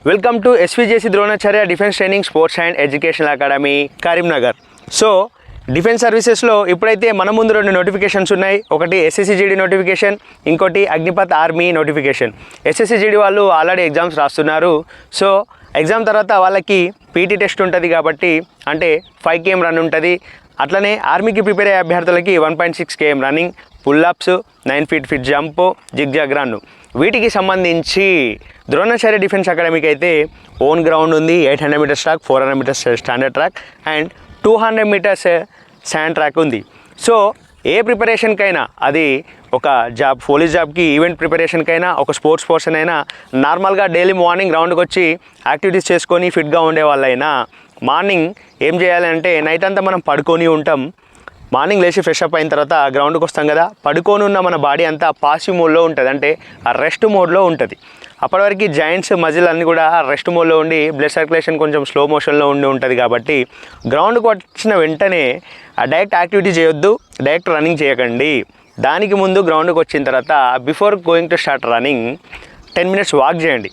Welcome to SVJC Dronacharya defence training sports and educational academy Karimnagar. So defence సర్వీసెస్లో ఇప్పుడైతే మన ముందు 2 నోటిఫికేషన్స్ ఉన్నాయి. ఒకటి SSC-GD నోటిఫికేషన్, ఇంకోటి అగ్నిపత్ ఆర్మీ నోటిఫికేషన్. SSC-GD వాళ్ళు ఆల్రెడీ ఎగ్జామ్స్ రాస్తున్నారు. సో ఎగ్జామ్ తర్వాత వాళ్ళకి పీటీ టెస్ట్ ఉంటుంది కాబట్టి అంటే 5 km రన్ ఉంటుంది. అట్లనే ఆర్మీకి ప్రిపేర్ అయ్యే అభ్యర్థులకి 1.6 km running, pull-ups, 9 feet jump, zigzag run. వీటికి సంబంధించి ద్రోణాచార్య డిఫెన్స్ అకాడమీకి అయితే ఓన్ గ్రౌండ్ ఉంది. 800 meters track, 400 meters standard track and 200 meters sand track ఉంది. సో ఏ ప్రిపరేషన్కైనా, అది ఒక జాబ్, పోలీస్ జాబ్కి, ఈవెంట్ ప్రిపరేషన్కైనా, ఒక స్పోర్ట్స్ పర్సన్ అయినా, నార్మల్గా డైలీ మార్నింగ్ గ్రౌండ్కి వచ్చి యాక్టివిటీస్ చేసుకొని ఫిట్గా ఉండే వాళ్ళైనా మార్నింగ్ ఏం చేయాలంటే నైట్ అంతా మనం పడుకొని ఉంటాం. మార్నింగ్ లేచి ఫ్రెష్ అప్ అయిన తర్వాత గ్రౌండ్కి వస్తాం కదా, పడుకొని ఉన్న మన బాడీ అంతా పాసివ్ మోడ్లో ఉంటుంది, అంటే ఆ రెస్ట్ మోడ్లో ఉంటుంది. అప్పటి వరకు జాయింట్స్, మజిల్ అన్నీ కూడా రెస్ట్ మోడ్లో ఉండి బ్లడ్ సర్క్యులేషన్ కొంచెం స్లో మోషన్లో ఉంటుంది. కాబట్టి గ్రౌండ్కి వచ్చిన వెంటనే డైరెక్ట్ యాక్టివిటీ చేయొద్దు, డైరెక్ట్ రన్నింగ్ చేయకండి. దానికి ముందు గ్రౌండ్కి వచ్చిన తర్వాత before going to start running 10 minutes walk చేయండి.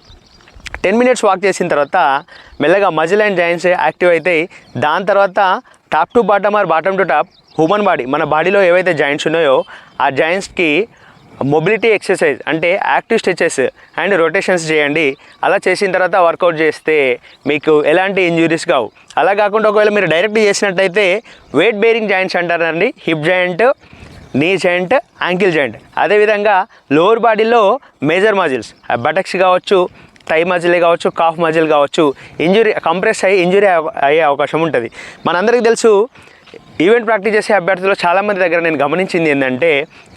10 minutes వాక్ చేసిన తర్వాత మెల్లగా మజిల్ అండ్ జాయింట్స్ యాక్టివ్ అవుతాయి. దాని తర్వాత top to bottom or bottom to top human body, మన బాడీలో ఏవైతే జాయింట్స్ ఉన్నాయో ఆ జాయింట్స్కి మొబిలిటీ ఎక్సర్సైజ్ అంటే యాక్టివ్ స్ట్రెచెస్ అండ్ రొటేషన్స్ చేయండి. అలా చేసిన తర్వాత వర్కౌట్ చేస్తే మీకు ఎలాంటి ఇంజురీస్ కావు. అలా కాకుండా ఒకవేళ మీరు డైరెక్ట్ చేసినట్టయితే వెయిట్ బేరింగ్ జాయింట్స్ అంటారండి. Hip joint, knee joint, ankle joint. అదేవిధంగా లోవర్ బాడీలో మేజర్ మజిల్స్, బటక్స్ కావచ్చు, థై మజిలే కావచ్చు, కాఫ్ మజిల్ కావచ్చు, ఇంజురీ కంప్రెస్ అయ్యి ఇంజురీ అయ్యే అవకాశం ఉంటుంది. మనందరికీ తెలుసు, ఈవెంట్ ప్రాక్టీస్ చేసే అభ్యర్థులు చాలామంది దగ్గర నేను గమనించింది ఏంటంటే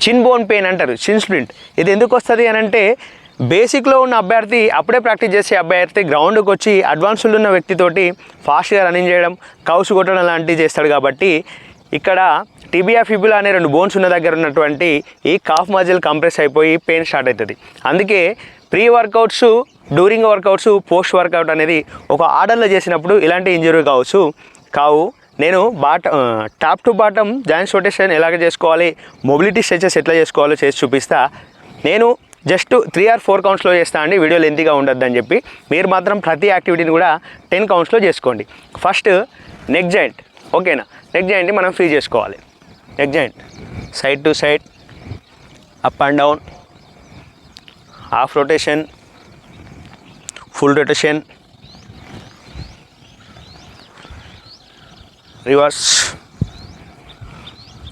చిన్ బోన్ పెయిన్ అంటారు, చిన్ స్ప్లింట్. ఇది ఎందుకు వస్తుంది అని అంటే బేసిక్లో ఉన్న అభ్యర్థి, అప్పుడే ప్రాక్టీస్ చేసే అభ్యర్థి గ్రౌండ్కి వచ్చి అడ్వాన్స్డ్ ఉన్న వ్యక్తితోటి ఫాస్ట్గా రన్నింగ్ చేయడం, కౌస్ కొట్టడం లాంటివి చేస్తాడు. కాబట్టి ఇక్కడ టిబియా, ఫిబులా అనే 2 బోన్స్ ఉన్న దగ్గర ఉన్నటువంటి ఈ కాఫ్ మజిల్ కంప్రెస్ అయిపోయి పెయిన్ స్టార్ట్ అవుతుంది. అందుకే pre workouts, during workouts, post workout అనేది ఒక ఆర్డర్లో చేసినప్పుడు ఇలాంటి ఇంజరీ కావు. నేను top to bottom joints rotation ఎలాగ చేసుకోవాలి, మొబిలిటీ స్ట్రెచెస్ ఎట్లా చేసుకోవాలో చేసి చూపిస్తా. నేను జస్ట్ 3 or 4 countsలో చేస్తాను అండి, వీడియో లెంతీగా ఉండొద్దని చెప్పి. మీరు మాత్రం ప్రతి యాక్టివిటీని కూడా 10 countsలో చేసుకోండి. ఫస్ట్ నెక్ జాయింట్, ఓకేనా? నెక్ జాయింట్ని మనం ఫ్రీ చేసుకోవాలి. Neck joint side to side, up and down, half rotation, full rotation, reverse.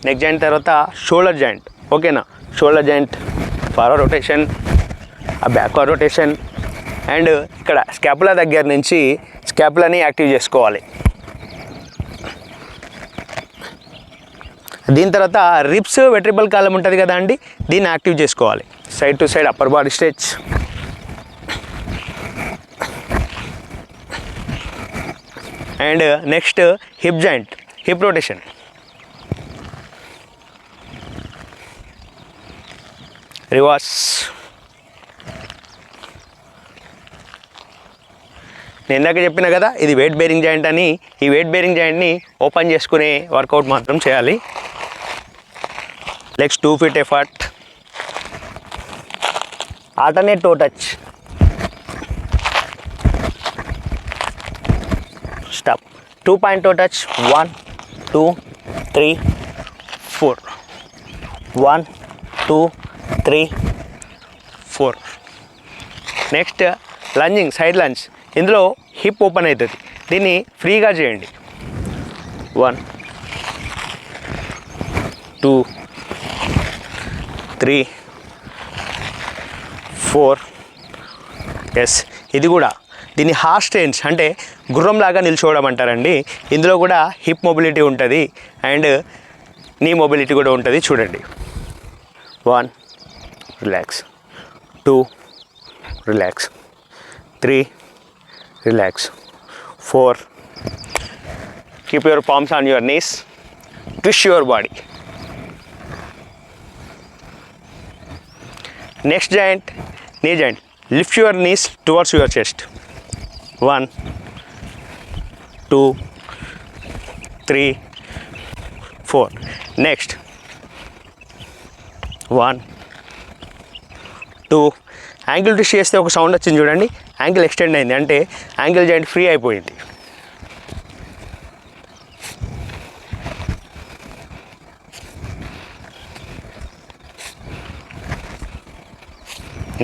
Neck joint తర్వాత షోల్డర్ జాయింట్, ఓకేనా? Shoulder joint forward rotation, backward rotation and ఇక్కడ స్కాపులా దగ్గర నుంచి స్కాపులాని యాక్టివ్ చేసుకోవాలి. దీని తర్వాత రిప్స్, వెట్రిబల్ కాలం ఉంటుంది కదా అండి, దీన్ని యాక్టివ్ చేసుకోవాలి. Side to side upper body stretch, and next hip joint, hip rotation, reverse. నేను ఇందాక చెప్పిన కదా ఇది వెయిట్ బేరింగ్ జాయింట్ అని. ఈ వెయిట్ బేరింగ్ జాయింట్ని ఓపెన్ చేసుకునే వర్కౌట్ మాత్రం చేయాలి. Legs 2 feet effort, alternate toe touch, stop, 2-point toe touch, 1 2 3 4, 1 2 3 4. Next lunging, side lunge. ఇందులో హిప్ ఓపెన్ అవుతుంది, దీన్ని ఫ్రీగా చేయండి. 1 2 3 4. ఎస్, ఇది కూడా దీన్ని హార్స్ స్టెన్స్ అంటే గుర్రంలాగా నిల్చోవడం అంటారండి. ఇందులో కూడా హిప్ మొబిలిటీ ఉంటుంది అండ్ నీ మొబిలిటీ కూడా ఉంటుంది. చూడండి, 1 relax, 2 relax, 3 relax, 4. Keep your palms on your knees, twist your body. Next joint, knee joint. Lift your knees towards your chest. 1 2 3 4. Next 1 2. Ankle twist చేస్తే ఒక సౌండ్ వచ్చింది చూడండి. Ankle extend అయింది, అంటే ankle joint free అయిపోయింది.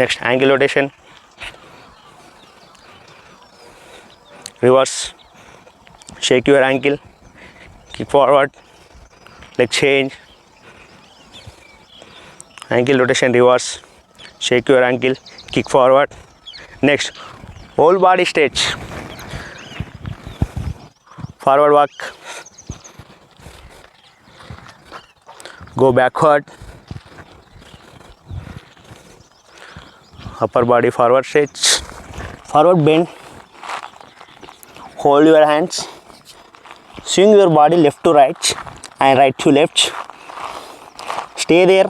Next ankle rotation, reverse, shake your ankle, kick forward, leg change, ankle rotation, reverse, shake your ankle, kick forward. Next, whole body stretch, forward walk, go backward, upper body forward stretch, forward bend, hold your hands, swing your body left to right and right to left, stay there.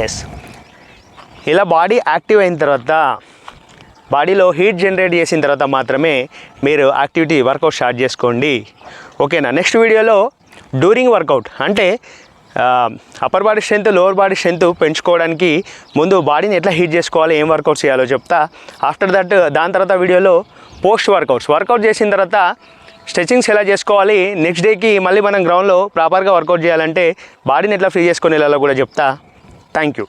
Yes, ఇలా body active అయిన తర్వాత, బాడీలో heat generate చేసిన తర్వాత మాత్రమే మీరు activity workout start చేసుకోండి. ఓకేనా? నెక్స్ట్ వీడియోలో డ్యూరింగ్ వర్కౌట్ అంటే upper body strength, lower body strength పెంచుకోవడానికి ముందు బాడీని ఎట్లా హీట్ చేసుకోవాలి, ఏం వర్కౌట్స్ చేయాలో చెప్తా. ఆఫ్టర్ దట్ దాని తర్వాత వీడియోలో పోస్ట్ వర్కౌట్ చేసిన తర్వాత స్ట్రెచింగ్స్ ఎలా చేసుకోవాలి, నెక్స్ట్ డేకి మళ్ళీ మనం గ్రౌండ్లో ప్రాపర్గా వర్కౌట్ చేయాలంటే బాడీని ఎట్లా ఫ్రీ చేసుకొని వెళ్ళాలో కూడా చెప్తా. Thank you.